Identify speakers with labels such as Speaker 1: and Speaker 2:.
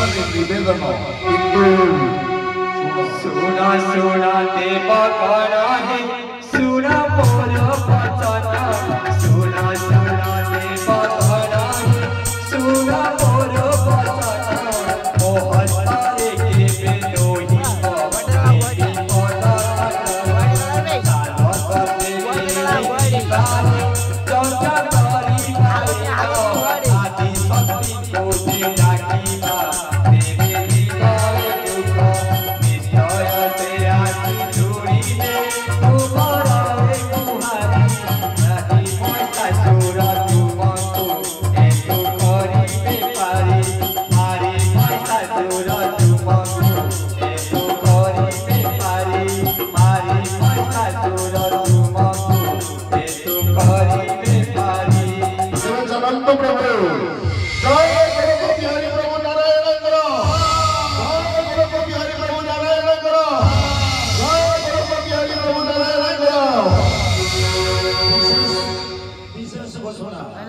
Speaker 1: निवेदन किंतु
Speaker 2: सुना सुना ते पकड़ा है सुना मोर बचना सुना सुना ते पकड़ा है सुना मोर बचना मोहन तारे के बेलोही पवनी पता सारा करते के बारे चौथा तारी भाई आदि शक्ति को दिला की बात देवे दीवार दुख निश्चय से आती जोड़ी में तुम्हारा रे तुम्हारी नहीं पैसा चोरा तुमको ऐसो करी बेपारी मारी पैसा चोरा तुमको ऐसो करी बेपारी मारी पैसा चोरा तुमको ऐसो करी बेपारी
Speaker 1: जगन्नाथ प्रभु